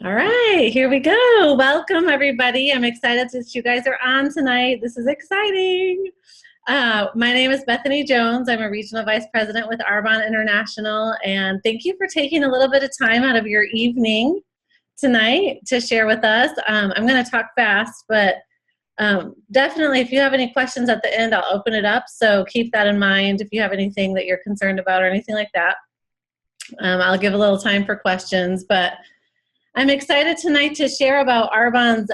All right, here we go. Welcome, everybody. I'm excited that you guys are on tonight. This is exciting. My name is Bethany Jones. I'm a regional vice president with Arbonne International, and thank you for taking a little bit of time out of your evening tonight to share with us. I'm going to talk fast, but definitely if you have any questions at the end, I'll open it up, so keep that in mind if you have anything that you're concerned about or anything like that. I'll give a little time for questions, but I'm excited tonight to share about Arbonne's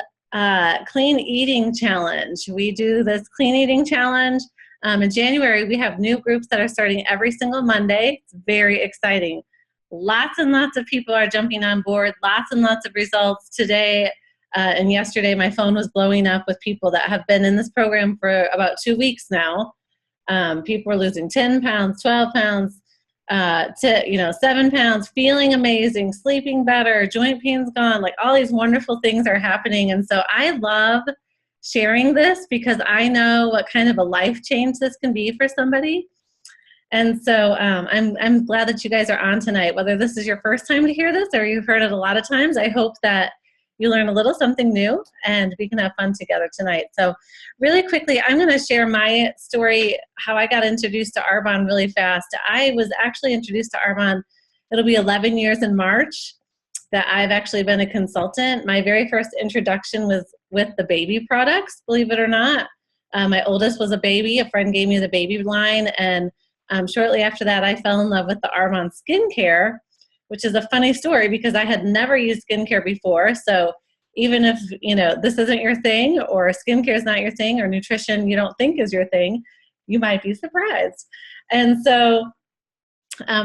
Clean Eating Challenge. We do this Clean Eating Challenge. In January, we have new groups that are starting every single Monday. It's very exciting. Lots and lots of people are jumping on board, lots and lots of results today. And yesterday, my phone was blowing up with people that have been in this program for about 2 weeks now. People are losing 10 pounds, 12 pounds, to 7 pounds, feeling amazing, sleeping better, joint pain's gone, like all these wonderful things are happening. And so I love sharing this because I know what kind of a life change this can be for somebody. And so I'm glad that you guys are on tonight, whether this is your first time to hear this or you've heard it a lot of times. I hope that you learn a little something new and we can have fun together tonight. So really quickly, I'm going to share my story, how I got introduced to Arbonne really fast. I was actually introduced to Arbonne, it'll be 11 years in March that I've actually been a consultant. My very first introduction was with the baby products, believe it or not. My oldest was a baby. A friend gave me the baby line, and shortly after that, I fell in love with the Arbonne skincare, which is a funny story because I had never used skincare before. So even if, this isn't your thing, or skincare is not your thing, or nutrition you don't think is your thing, you might be surprised. And so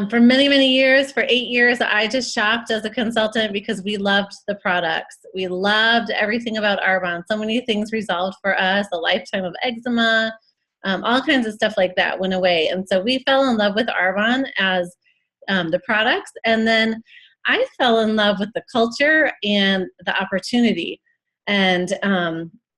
for many, many years, for 8 years, I just shopped as a consultant because we loved the products. We loved everything about Arbonne. So many things resolved for us, a lifetime of eczema, all kinds of stuff like that went away. And so we fell in love with Arbonne as the products, and then I fell in love with the culture and the opportunity. And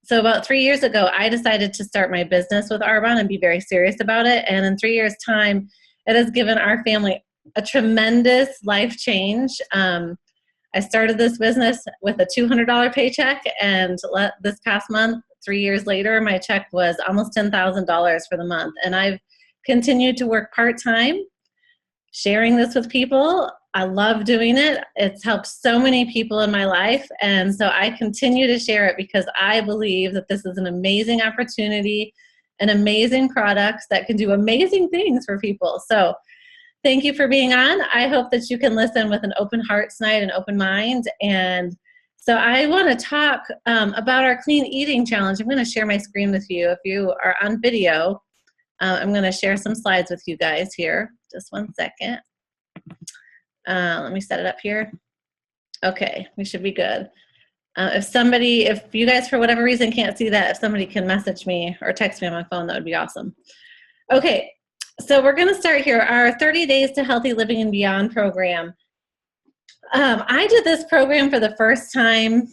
so about 3 years ago, I decided to start my business with Arbonne and be very serious about it. And in 3 years' time, it has given our family a tremendous life change. I started this business with a $200 paycheck, and this past month, 3 years later, my check was almost $10,000 for the month. And I've continued to work part-time, sharing this with people. I love doing it. It's helped so many people in my life. And so I continue to share it because I believe that this is an amazing opportunity and amazing products that can do amazing things for people. So thank you for being on. I hope that you can listen with an open heart tonight, an open mind. And so I want to talk about our Clean Eating Challenge. I'm going to share my screen with you. If you are on video, I'm going to share some slides with you guys here. Just 1 second. Let me set it up here. Okay, we should be good. If you guys for whatever reason can't see that, if somebody can message me or text me on my phone, that would be awesome. Okay, so we're going to start here. Our 30 Days to Healthy Living and Beyond program. I did this program for the first time,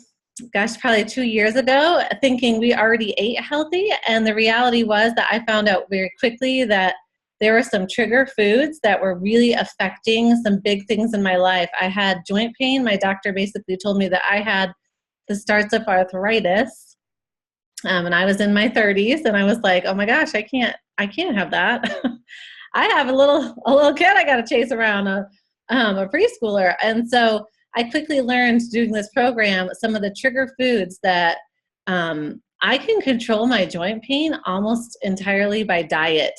probably 2 years ago, thinking we already ate healthy. And the reality was that I found out very quickly that there were some trigger foods that were really affecting some big things in my life. I had joint pain. My doctor basically told me that I had the starts of arthritis. And I was in my 30s, and I was like, oh my gosh, I can't have that. I have a little kid I got to chase around, a preschooler. And so I quickly learned doing this program some of the trigger foods that I can control my joint pain almost entirely by diet.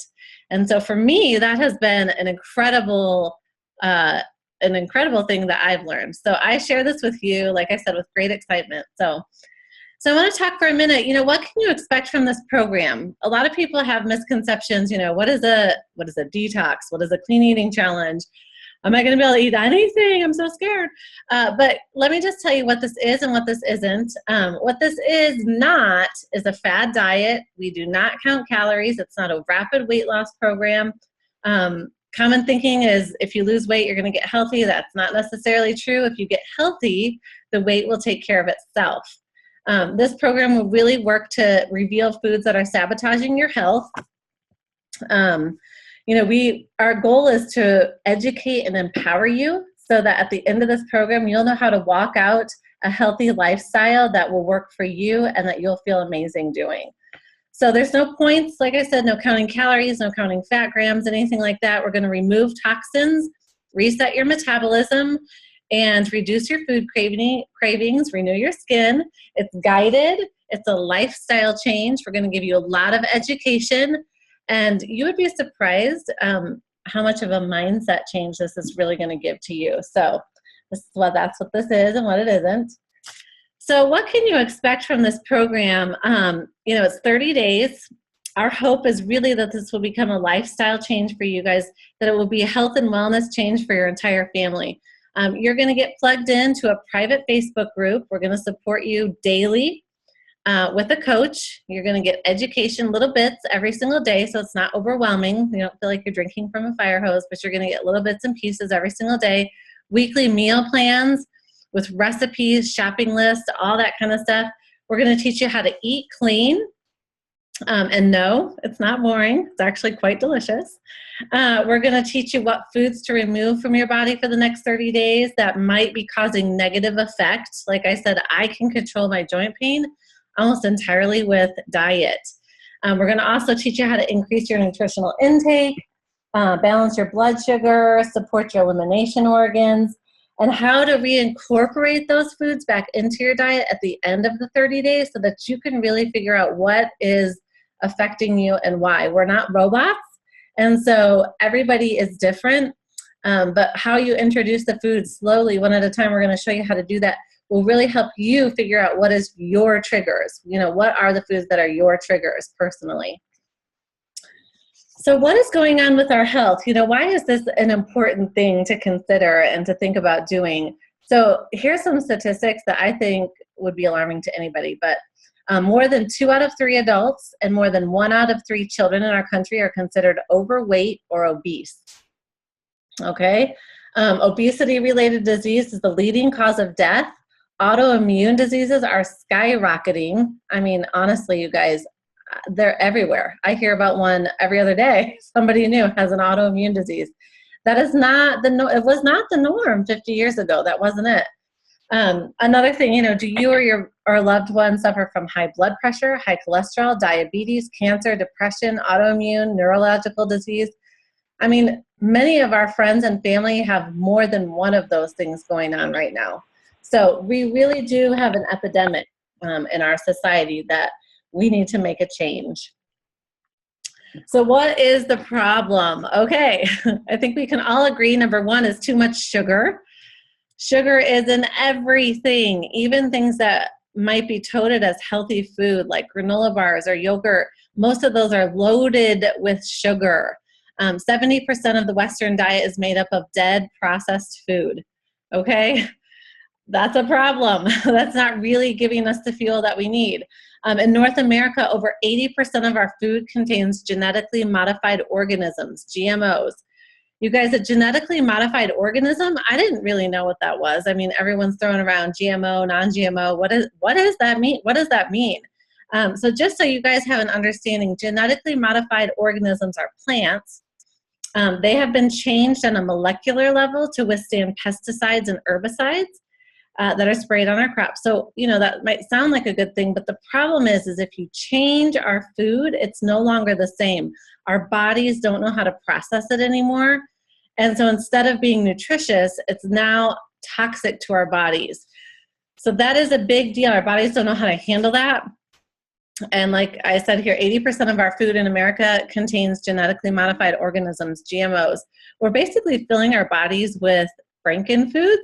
And so for me, that has been an incredible thing that I've learned. So I share this with you, like I said, with great excitement. So I want to talk for a minute, what can you expect from this program? A lot of people have misconceptions, what is a detox? What is a clean eating challenge? Am I going to be able to eat anything? I'm so scared. But let me just tell you what this is and what this isn't. What this is not is a fad diet. We do not count calories. It's not a rapid weight loss program. Common thinking is if you lose weight, you're going to get healthy. That's not necessarily true. If you get healthy, the weight will take care of itself. This program will really work to reveal foods that are sabotaging your health. Our goal is to educate and empower you so that at the end of this program, you'll know how to walk out a healthy lifestyle that will work for you and that you'll feel amazing doing. So there's no points, like I said, no counting calories, no counting fat grams, anything like that. We're going to remove toxins, reset your metabolism, and reduce your food cravings, renew your skin. It's guided. It's a lifestyle change. We're going to give you a lot of education, and you would be surprised how much of a mindset change this is really going to give to you. So that's what this is and what it isn't. So what can you expect from this program? It's 30 days. Our hope is really that this will become a lifestyle change for you guys, that it will be a health and wellness change for your entire family. You're going to get plugged into a private Facebook group. We're going to support you daily with a coach. You're going to get education, little bits every single day, so it's not overwhelming. You don't feel like you're drinking from a fire hose, but you're going to get little bits and pieces every single day. Weekly meal plans with recipes, shopping lists, all that kind of stuff. We're going to teach you how to eat clean. And no, it's not boring. It's actually quite delicious. We're going to teach you what foods to remove from your body for the next 30 days that might be causing negative effects. Like I said, I can control my joint pain almost entirely with diet. We're going to also teach you how to increase your nutritional intake, balance your blood sugar, support your elimination organs, and how to reincorporate those foods back into your diet at the end of the 30 days so that you can really figure out what is affecting you and why. We're not robots, and so everybody is different, but how you introduce the food slowly, one at a time, we're going to show you how to do that, will really help you figure out what is your triggers. What are the foods that are your triggers personally. So what is going on with our health? Why is this an important thing to consider and to think about doing? So here's some statistics that I think would be alarming to anybody, but more than 2 out of 3 adults and more than 1 out of 3 children in our country are considered overweight or obese. Okay? Obesity-related disease is the leading cause of death. Autoimmune diseases are skyrocketing. I mean, honestly, you guys, they're everywhere. I hear about one every other day. Somebody new has an autoimmune disease. That is not it was not the norm 50 years ago. That wasn't it. Another thing, do you or your loved one suffer from high blood pressure, high cholesterol, diabetes, cancer, depression, autoimmune, neurological disease? I mean, many of our friends and family have more than one of those things going on right now. So we really do have an epidemic in our society that we need to make a change. So what is the problem? Okay, I think we can all agree number one is too much sugar. Sugar is in everything, even things that might be touted as healthy food like granola bars or yogurt. Most of those are loaded with sugar. 70% of the Western diet is made up of dead processed food. Okay, that's a problem. That's not really giving us the fuel that we need. In North America, over 80% of our food contains genetically modified organisms, GMOs. You guys, a genetically modified organism, I didn't really know what that was. I mean, everyone's throwing around GMO, non-GMO. What does that mean? What does that mean? So just so you guys have an understanding, genetically modified organisms are plants. They have been changed on a molecular level to withstand pesticides and herbicides that are sprayed on our crops. So, that might sound like a good thing, but the problem is if you change our food, it's no longer the same. Our bodies don't know how to process it anymore. And so instead of being nutritious, it's now toxic to our bodies. So that is a big deal. Our bodies don't know how to handle that. And like I said here, 80% of our food in America contains genetically modified organisms, GMOs. We're basically filling our bodies with frankenfoods,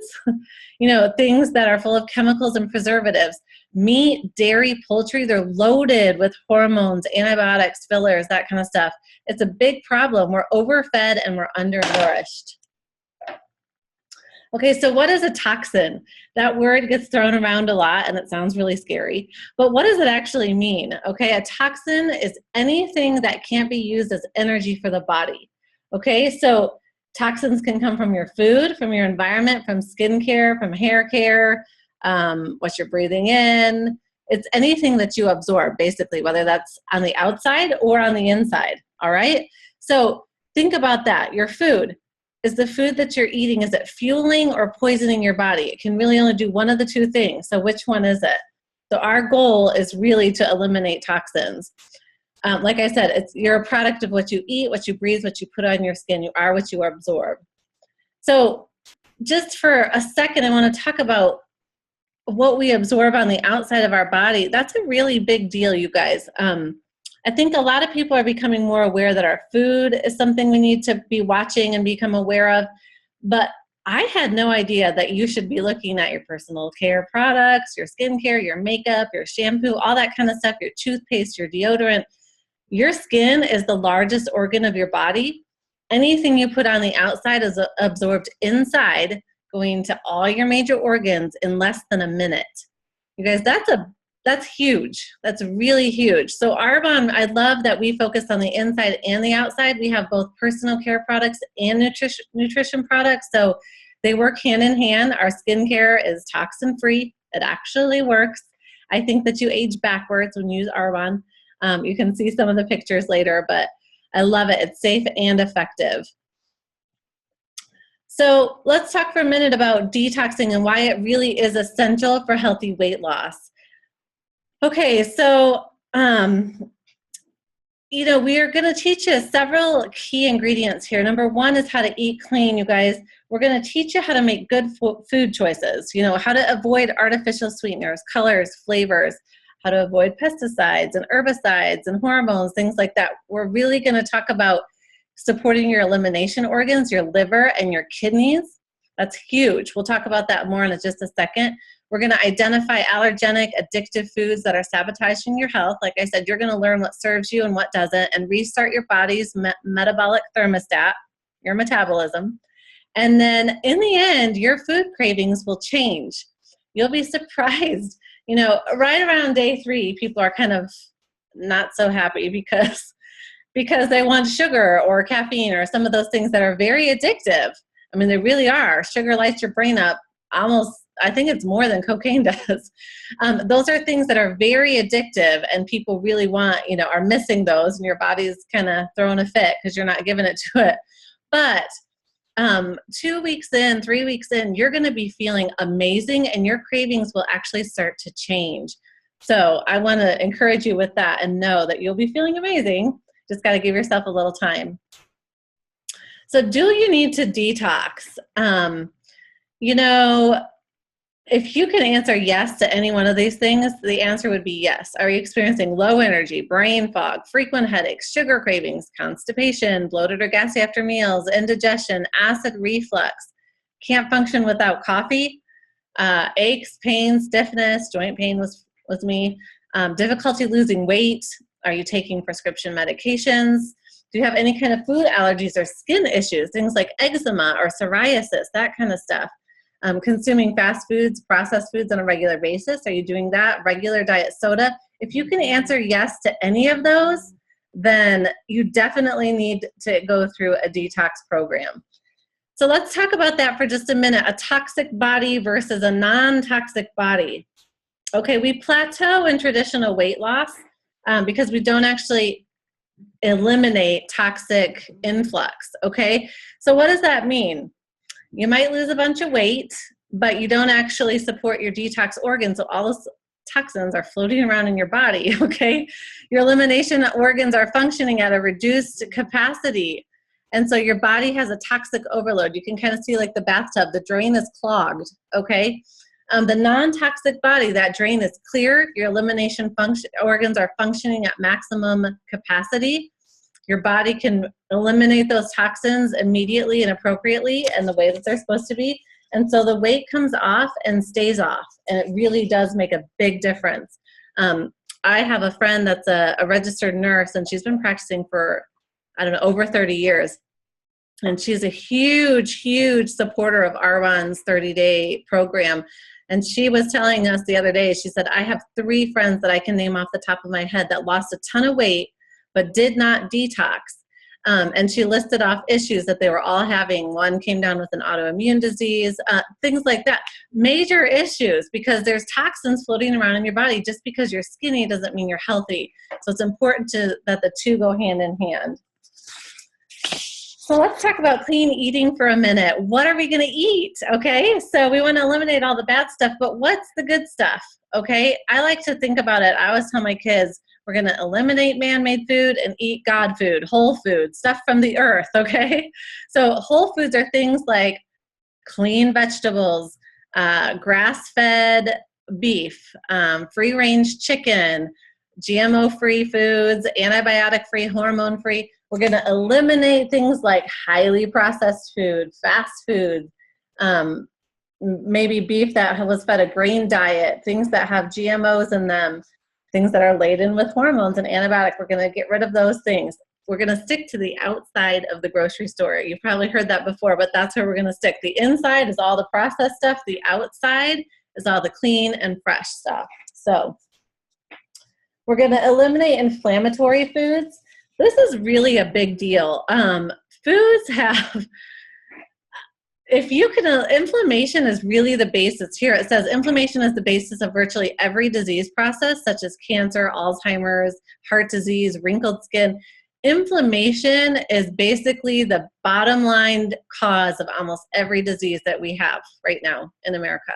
things that are full of chemicals and preservatives. Meat, dairy, poultry, they're loaded with hormones, antibiotics, fillers, that kind of stuff. It's a big problem. We're overfed and we're undernourished. Okay, so what is a toxin? That word gets thrown around a lot and it sounds really scary, but what does it actually mean? Okay, a toxin is anything that can't be used as energy for the body. Okay, so toxins can come from your food, from your environment, from skincare, from hair care, what you're breathing in. It's anything that you absorb, basically, whether that's on the outside or on the inside, all right? So think about that. Your food, is the food that you're eating, is it fueling or poisoning your body? It can really only do one of the two things. So which one is it? So our goal is really to eliminate toxins. Like I said, you're a product of what you eat, what you breathe, what you put on your skin. You are what you absorb. So just for a second, I want to talk about what we absorb on the outside of our body. That's a really big deal, you guys. I think a lot of people are becoming more aware that our food is something we need to be watching and become aware of. But I had no idea that you should be looking at your personal care products, your skincare, your makeup, your shampoo, all that kind of stuff, your toothpaste, your deodorant. Your skin is the largest organ of your body. Anything you put on the outside is absorbed inside, going to all your major organs in less than a minute. You guys, that's huge. That's really huge. So Arbonne, I love that we focus on the inside and the outside. We have both personal care products and nutrition products. So they work hand in hand. Our skincare is toxin free. It actually works. I think that you age backwards when you use Arbonne. You can see some of the pictures later, but I love it. It's safe and effective. So let's talk for a minute about detoxing and why it really is essential for healthy weight loss. Okay, so, we are going to teach you several key ingredients here. Number one is how to eat clean, you guys. We're going to teach you how to make good food choices, how to avoid artificial sweeteners, colors, flavors, how to avoid pesticides and herbicides and hormones, things like that. We're really going to talk about supporting your elimination organs, your liver and your kidneys. That's huge. We'll talk about that more in just a second. We're going to identify allergenic, addictive foods that are sabotaging your health. Like I said, you're going to learn what serves you and what doesn't, and restart your body's metabolic thermostat, your metabolism. And then in the end, your food cravings will change. You'll be surprised. Right around day 3, people are kind of not so happy because they want sugar or caffeine or some of those things that are very addictive. I mean, they really are. Sugar lights your brain up almost, I think it's more than cocaine does. Those are things that are very addictive, and people really want, are missing those, and your body's kind of throwing a fit because you're not giving it to it. But 2 weeks in, 3 weeks in, you're going to be feeling amazing, and your cravings will actually start to change. So I want to encourage you with that and know that you'll be feeling amazing. Just got to give yourself a little time. So do you need to detox? If you can answer yes to any one of these things, the answer would be yes. Are you experiencing low energy, brain fog, frequent headaches, sugar cravings, constipation, bloated or gassy after meals, indigestion, acid reflux, can't function without coffee, aches, pain, stiffness, joint pain was me, difficulty losing weight? Are you taking prescription medications? Do you have any kind of food allergies or skin issues, things like eczema or psoriasis, that kind of stuff? Consuming fast foods, processed foods on a regular basis? Are you doing that? Regular diet soda? If you can answer yes to any of those, then you definitely need to go through a detox program. So let's talk about that for just a minute. A toxic body versus a non-toxic body. Okay, we plateau in traditional weight loss because we don't actually eliminate toxic influx, okay? So what does that mean? You might lose a bunch of weight, but you don't actually support your detox organs, so all those toxins are floating around in your body, okay? Your elimination organs are functioning at a reduced capacity, and so your body has a toxic overload. You can kind of see like the bathtub, the drain is clogged, okay? The non-toxic body, that drain is clear, your elimination organs are functioning at maximum capacity. Your body can eliminate those toxins immediately and appropriately and the way that they're supposed to be. And so the weight comes off and stays off. And it really does make a big difference. I have a friend that's a registered nurse, and she's been practicing for, over 30 years. And she's a huge, huge supporter of Arbonne's 30-day program. And she was telling us the other day, she said, I have 3 friends that I can name off the top of my head that lost a ton of weight but did not detox. And she listed off issues that they were all having. One came down with an autoimmune disease, things like that. Major issues, because there's toxins floating around in your body. Just because you're skinny doesn't mean you're healthy. So it's important that the two go hand in hand. So let's talk about clean eating for a minute. What are we going to eat? Okay, so we want to eliminate all the bad stuff, but what's the good stuff? Okay, I like to think about it. I always tell my kids, we're going to eliminate man-made food and eat God food, whole food, stuff from the earth, okay? So whole foods are things like clean vegetables, grass-fed beef, free-range chicken, GMO-free foods, antibiotic-free, hormone-free. We're going to eliminate things like highly processed food, fast food, maybe beef that was fed a grain diet, things that have GMOs in them, things that are laden with hormones and antibiotics. We're going to get rid of those things. We're going to stick to the outside of the grocery store. You've probably heard that before, but that's where we're going to stick. The inside is all the processed stuff. The outside is all the clean and fresh stuff. So we're going to eliminate inflammatory foods. This is really a big deal. Foods have, if you can, inflammation is really the basis. Here it says inflammation is the basis of virtually every disease process, such as cancer, Alzheimer's, heart disease, wrinkled skin. Inflammation is basically the bottom line cause of almost every disease that we have right now in America.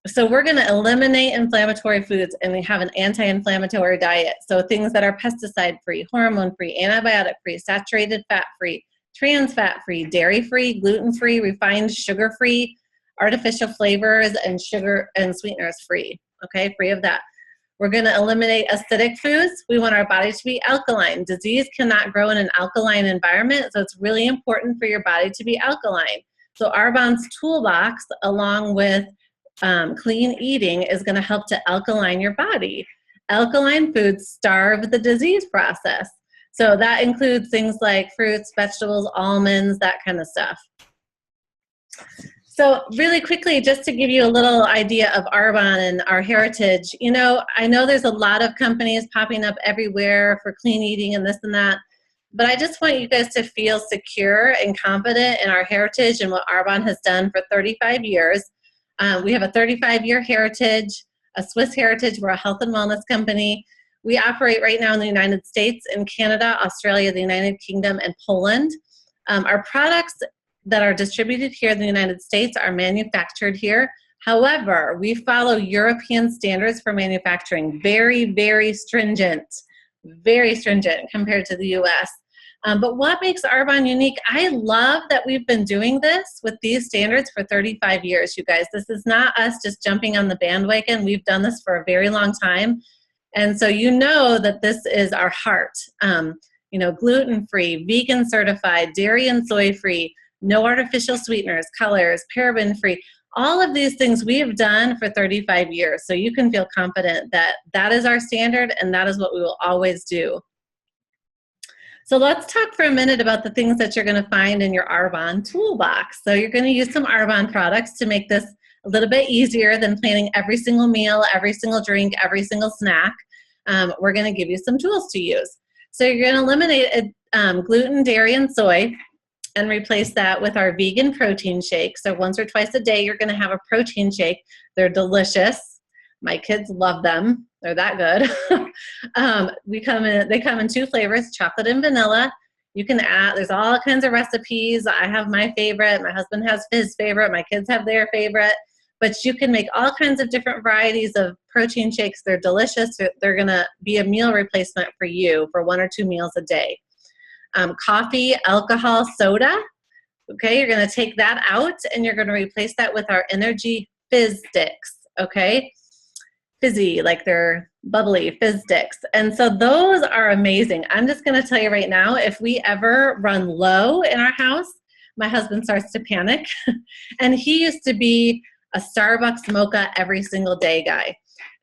So we're going to eliminate inflammatory foods, and we have an anti-inflammatory diet. So things that are pesticide-free, hormone-free, antibiotic-free, saturated fat-free, trans fat-free, dairy-free, gluten-free, refined sugar-free, artificial flavors, and sugar and sweeteners-free. Okay, free of that. We're going to eliminate acidic foods. We want our body to be alkaline. Disease cannot grow in an alkaline environment, so it's really important for your body to be alkaline. So Arbonne's toolbox, along with clean eating, is going to help to alkaline your body. Alkaline foods starve the disease process. So that includes things like fruits, vegetables, almonds, that kind of stuff. So really quickly, just to give you a little idea of Arbonne and our heritage, you know, I know there's a lot of companies popping up everywhere for clean eating and this and that, but I just want you guys to feel secure and confident in our heritage and what Arbonne has done for 35 years. We have a 35-year heritage, a Swiss heritage. We're a health and wellness company. We operate right now in the United States, in Canada, Australia, the United Kingdom, and Poland. Our products that are distributed here in the United States are manufactured here. However, we follow European standards for manufacturing, very, very stringent compared to the US. But what makes Arbonne unique? I love that we've been doing this with these standards for 35 years, you guys. This is not us just jumping on the bandwagon. We've done this for a very long time. And so you know that this is our heart. You know, gluten-free, vegan certified, dairy and soy-free, no artificial sweeteners, colors, paraben-free. All of these things we have done for 35 years. So you can feel confident that that is our standard and that is what we will always do. So let's talk for a minute about the things that you're going to find in your Arbonne toolbox. So you're going to use some Arbonne products to make this a little bit easier than planning every single meal, every single drink, every single snack. We're going to give you some tools to use. So you're going to eliminate gluten, dairy, and soy and replace that with our vegan protein shake. So once or twice a day, you're going to have a protein shake. They're delicious. My kids love them. They're that good. They come in two flavors, chocolate and vanilla. You can add, there's all kinds of recipes. I have my favorite. My husband has his favorite. My kids have their favorite. But you can make all kinds of different varieties of protein shakes. They're delicious. They're going to be a meal replacement for you for 1 or 2 meals a day. Coffee, alcohol, soda. Okay, you're going to take that out and you're going to replace that with our energy fizz sticks. Okay, fizzy, like they're bubbly fizz sticks. And so those are amazing. I'm just going to tell you right now, if we ever run low in our house, my husband starts to panic. And he used to be a Starbucks mocha every single day guy.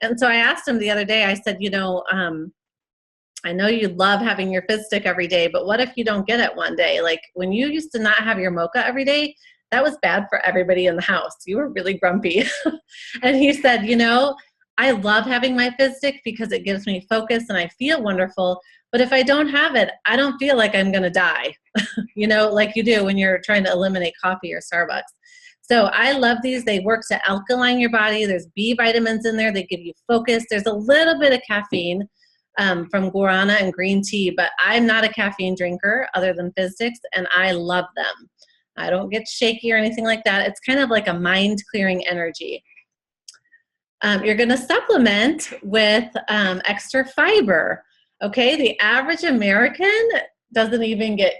And so I asked him the other day, I said, you know, I know you love having your fizz stick every day, but what if you don't get it one day? Like when you used to not have your mocha every day, that was bad for everybody in the house. You were really grumpy. And he said, you know, I love having my fizz stick because it gives me focus and I feel wonderful. But if I don't have it, I don't feel like I'm going to die, you know, like you do when you're trying to eliminate coffee or Starbucks. So I love these. They work to alkaline your body. There's B vitamins in there. They give you focus. There's a little bit of caffeine. from guarana and green tea, but I'm not a caffeine drinker other than Fizz Sticks, and I love them. I don't get shaky or anything like that. It's kind of like a mind-clearing energy. You're going to supplement with extra fiber. Okay, the average American doesn't even get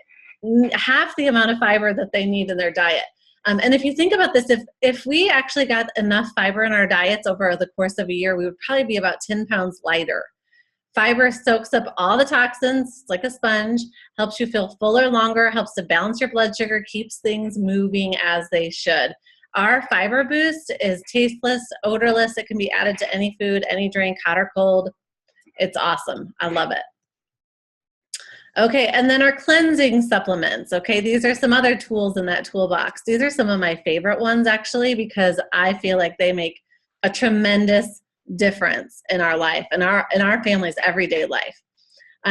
half the amount of fiber that they need in their diet. And if you think about this, if we actually got enough fiber in our diets over the course of a year, we would probably be about 10 pounds lighter. Fiber soaks up all the toxins like a sponge, helps you feel fuller longer, helps to balance your blood sugar, keeps things moving as they should. Our fiber boost is tasteless, odorless. It can be added to any food, any drink, hot or cold. It's awesome. I love it. Okay, and then our cleansing supplements. Okay, these are some other tools in that toolbox. These are some of my favorite ones actually, because I feel like they make a tremendous difference in our life, in our family's everyday life.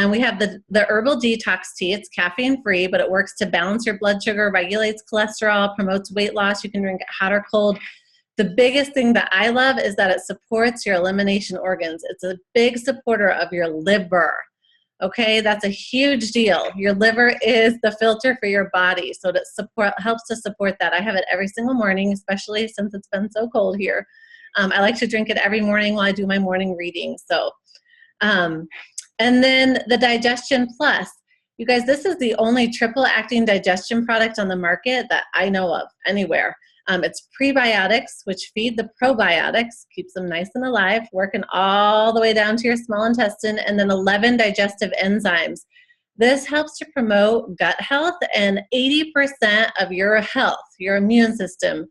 We have the herbal detox tea. It's caffeine free, but it works to balance your blood sugar, regulates cholesterol, promotes weight loss. You can drink it hot or cold. The biggest thing that I love is that it supports your elimination organs. It's a big supporter of your liver. Okay, that's a huge deal. Your liver is the filter for your body, so it helps to support that. I have it every single morning, especially since it's been so cold here. I like to drink it every morning while I do my morning reading. So, and then the Digestion Plus. You guys, this is the only triple acting digestion product on the market that I know of anywhere. It's prebiotics, which feed the probiotics, keeps them nice and alive, working all the way down to your small intestine, and then 11 digestive enzymes. This helps to promote gut health, and 80% of your health, your immune system,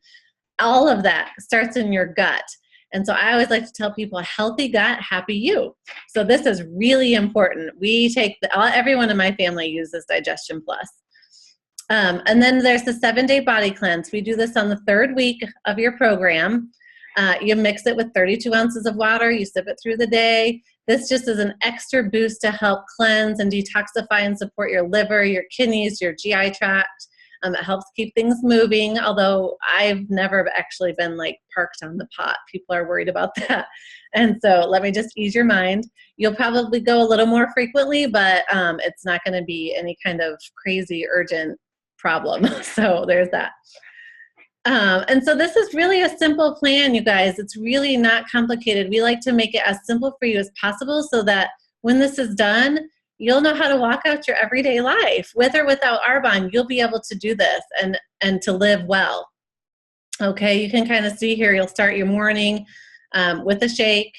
all of that starts in your gut. And so I always like to tell people, healthy gut, happy you. So this is really important. We take, everyone in my family uses Digestion Plus. And then there's the 7-day body cleanse. We do this on the 3rd week of your program. You mix it with 32 ounces of water. You sip it through the day. This just is an extra boost to help cleanse and detoxify and support your liver, your kidneys, your GI tract. It helps keep things moving, although I've never actually been like parked on the pot. People are worried about that. And so let me just ease your mind. You'll probably go a little more frequently, but it's not going to be any kind of crazy urgent problem. So there's that. And so this is really a simple plan, you guys. It's really not complicated. We like to make it as simple for you as possible so that when this is done, you'll know how to walk out your everyday life. With or without Arbonne, you'll be able to do this and to live well. Okay, you can kind of see here, you'll start your morning with a shake.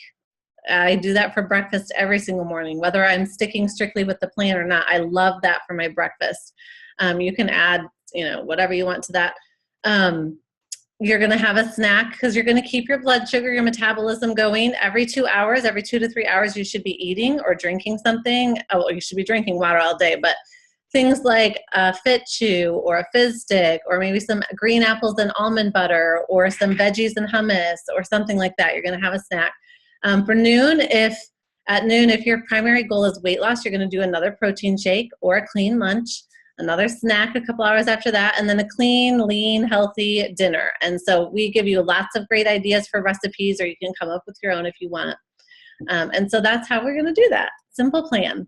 I do that for breakfast every single morning, whether I'm sticking strictly with the plan or not. I love that for my breakfast. You can add, whatever you want to that. You're going to have a snack because you're going to keep your blood sugar, your metabolism going. Every 2 hours, every 2 to 3 hours, you should be eating or drinking something. Oh, you should be drinking water all day, but things like a Fit Chew or a Fizz Stick or maybe some green apples and almond butter or some veggies and hummus or something like that. You're going to have a snack. For noon, at noon, if your primary goal is weight loss, you're going to do another protein shake or a clean lunch. Another snack a couple hours after that, and then a clean, lean, healthy dinner. And so we give you lots of great ideas for recipes, or you can come up with your own if you want. And so that's how we're going to do that. Simple plan.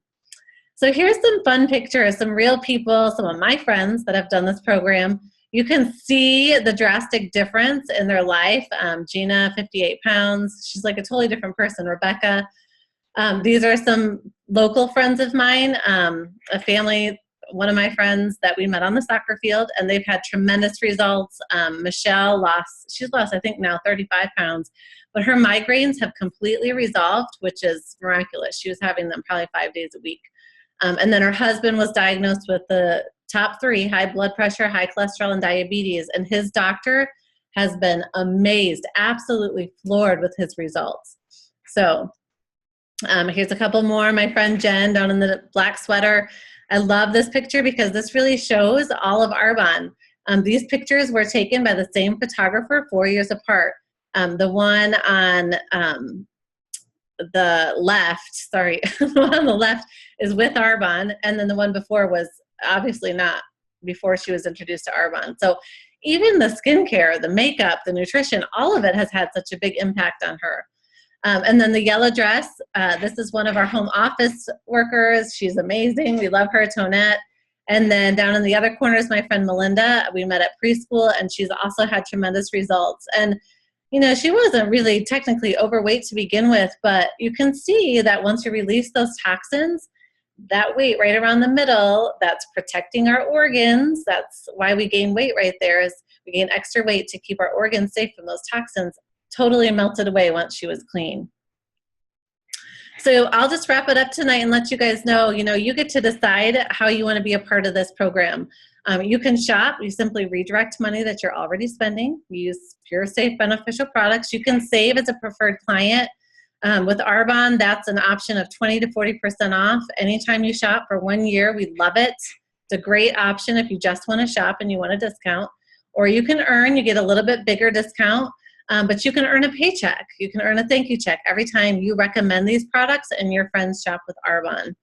So here's some fun pictures, some real people, some of my friends that have done this program. You can see the drastic difference in their life. Gina, 58 pounds. She's like a totally different person. Rebecca. These are some local friends of mine, a family, one of my friends that we met on the soccer field, and they've had tremendous results. Michelle she's lost, I think now 35 pounds, but her migraines have completely resolved, which is miraculous. She was having them probably 5 days a week. And then her husband was diagnosed with the top 3, high blood pressure, high cholesterol, and diabetes. And his doctor has been amazed, absolutely floored with his results. So here's a couple more. My friend Jen down in the black sweater. I love this picture because this really shows all of Arbonne. These pictures were taken by the same photographer 4 years apart. The one on the left, sorry, the one on the left is with Arbonne, and then the one before was obviously not before she was introduced to Arbonne. So even the skincare, the makeup, the nutrition, all of it has had such a big impact on her. And then the yellow dress, this is one of our home office workers. She's amazing. We love her, Tonette. And then down in the other corner is my friend Melinda. We met at preschool, and she's also had tremendous results. And, you know, she wasn't really technically overweight to begin with, but you can see that once you release those toxins, that weight right around the middle, that's protecting our organs. That's why we gain weight right there, is we gain extra weight to keep our organs safe from those toxins. Totally melted away once she was clean. So I'll just wrap it up tonight and let you guys know, you know, you get to decide how you want to be a part of this program. You can shop. You simply redirect money that you're already spending. You use pure, safe, beneficial products. You can save as a preferred client. With Arbonne, that's an option of 20 to 40% off anytime you shop for 1 year. We love it. It's a great option if you just want to shop and you want a discount. Or you can earn, you get a little bit bigger discount. But you can earn a paycheck. You can earn a thank you check every time you recommend these products and your friends shop with Arbonne.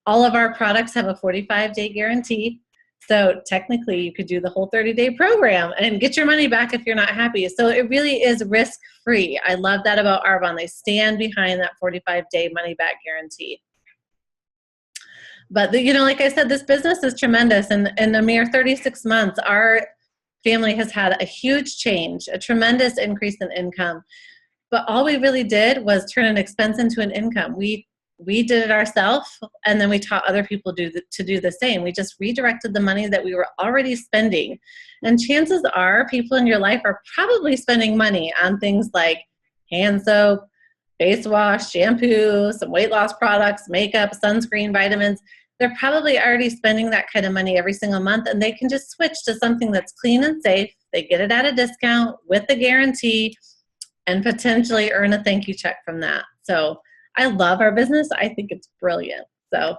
All of our products have a 45-day guarantee. So technically you could do the whole 30-day program and get your money back if you're not happy. So it really is risk-free. I love that about Arbonne. They stand behind that 45-day money-back guarantee. But, you know, like I said, this business is tremendous. And in a mere 36 months, our family has had a huge change, a tremendous increase in income. But all we really did was turn an expense into an income. We did it ourselves, and then we taught other people to do the same. We just redirected the money that we were already spending. And chances are people in your life are probably spending money on things like hand soap, face wash, shampoo, some weight loss products, makeup, sunscreen, vitamins. They're probably already spending that kind of money every single month, and they can just switch to something that's clean and safe. They get it at a discount with a guarantee and potentially earn a thank you check from that. So I love our business. I think it's brilliant. So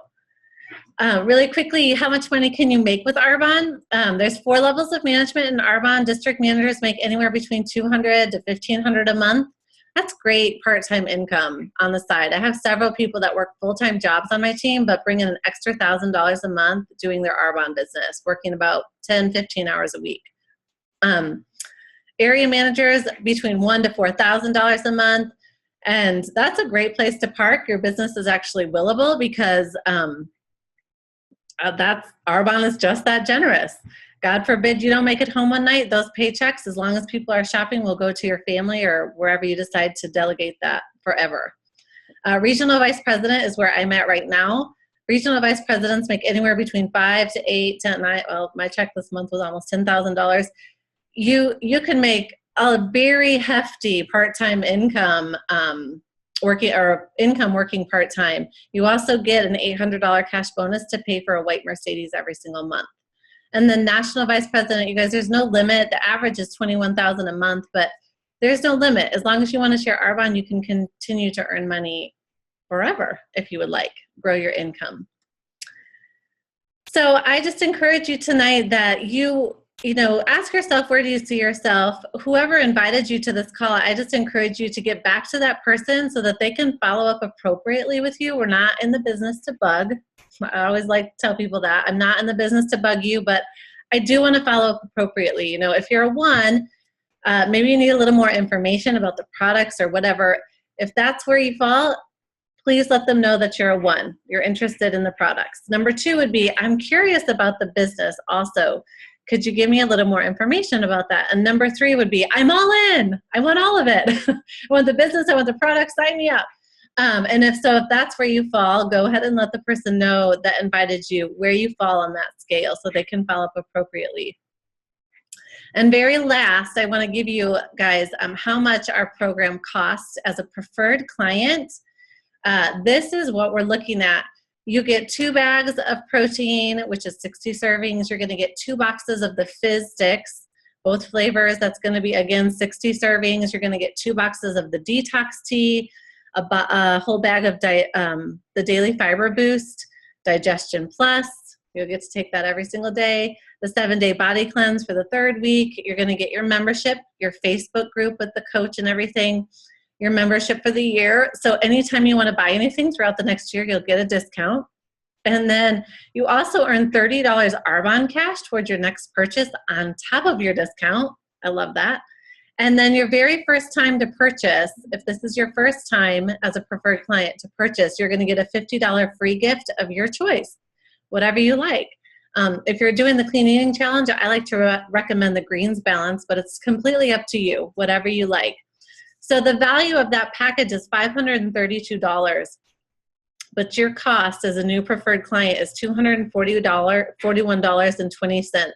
really quickly, how much money can you make with Arbonne? There's 4 levels of management in Arbonne. District managers make anywhere between $200 to $1,500 a month. That's great part-time income on the side. I have several people that work full-time jobs on my team, but bring in an extra $1,000 a month doing their Arbonne business, working about 10, 15 hours a week. Area managers between $1,000 to $4,000 a month. And that's a great place to park. Your business is actually willable because Arbonne is just that generous. God forbid you don't make it home one night, those paychecks, as long as people are shopping, will go to your family or wherever you decide to delegate that forever. Regional vice president is where I'm at right now. Regional vice presidents make anywhere between 5 to 8, 10, 9, well, my check this month was almost $10,000. You can make a very hefty part-time income working part-time. You also get an $800 cash bonus to pay for a white Mercedes every single month. And then national vice president, you guys, there's no limit. The average is $21,000 a month, but there's no limit. As long as you want to share Arbonne, you can continue to earn money forever if you would like, grow your income. So I just encourage you tonight that you ask yourself, where do you see yourself? Whoever invited you to this call, I just encourage you to get back to that person so that they can follow up appropriately with you. We're not in the business to bug. I always like to tell people that. I'm not in the business to bug you, but I do want to follow up appropriately. You know, if you're a 1, maybe you need a little more information about the products or whatever. If that's where you fall, please let them know that you're a 1. You're interested in the products. Number 2 would be, I'm curious about the business also. Could you give me a little more information about that? And number 3 would be, I'm all in. I want all of it. I want the business. I want the product. Sign me up. And if that's where you fall, go ahead and let the person know that invited you where you fall on that scale so they can follow up appropriately. And very last, I want to give you guys how much our program costs as a preferred client. This is what we're looking at. You get 2 bags of protein, which is 60 servings. You're going to get 2 boxes of the Fizz sticks, both flavors. That's going to be, again, 60 servings. You're going to get 2 boxes of the detox tea, a whole bag of the Daily Fiber Boost, Digestion Plus. You'll get to take that every single day. The 7-day body cleanse for the 3rd week. You're going to get your membership, your Facebook group with the coach and everything, your membership for the year. So anytime you want to buy anything throughout the next year, you'll get a discount. And then you also earn $30 Arbonne cash towards your next purchase on top of your discount. I love that. And then your very first time to purchase, if this is your first time as a preferred client to purchase, you're going to get a $50 free gift of your choice, whatever you like. If you're doing the clean eating challenge, I like to recommend the greens balance, but it's completely up to you, whatever you like. So the value of that package is $532, but your cost as a new preferred client is $241.20.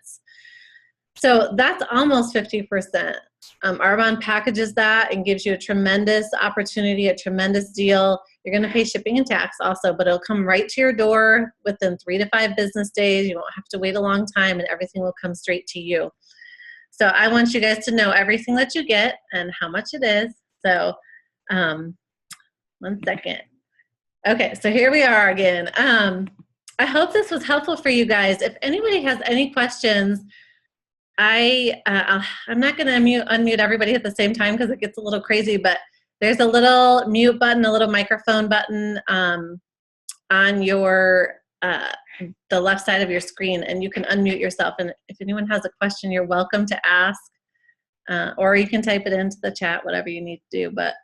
So that's almost 50%. Arbonne packages that and gives you a tremendous opportunity, a tremendous deal. You're going to pay shipping and tax also, but it'll come right to your door within 3 to 5 business days. You won't have to wait a long time, and everything will come straight to you. So I want you guys to know everything that you get and how much it is. So 1 second. Okay, so here we are again. I hope this was helpful for you guys. If anybody has any questions, I'm not going to unmute everybody at the same time because it gets a little crazy, but there's a little mute button, a little microphone button on your the left side of your screen, and you can unmute yourself. And if anyone has a question, you're welcome to ask, or you can type it into the chat, whatever you need to do. But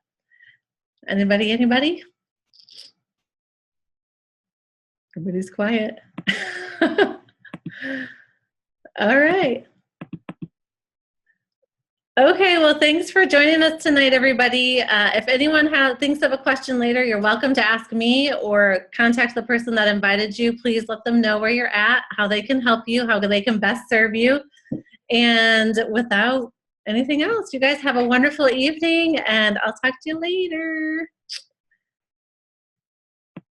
anybody? Everybody's quiet. All right. Okay, well, thanks for joining us tonight, everybody. If anyone thinks of a question later, you're welcome to ask me or contact the person that invited you. Please let them know where you're at, how they can help you, how they can best serve you. And without anything else, you guys have a wonderful evening, and I'll talk to you later.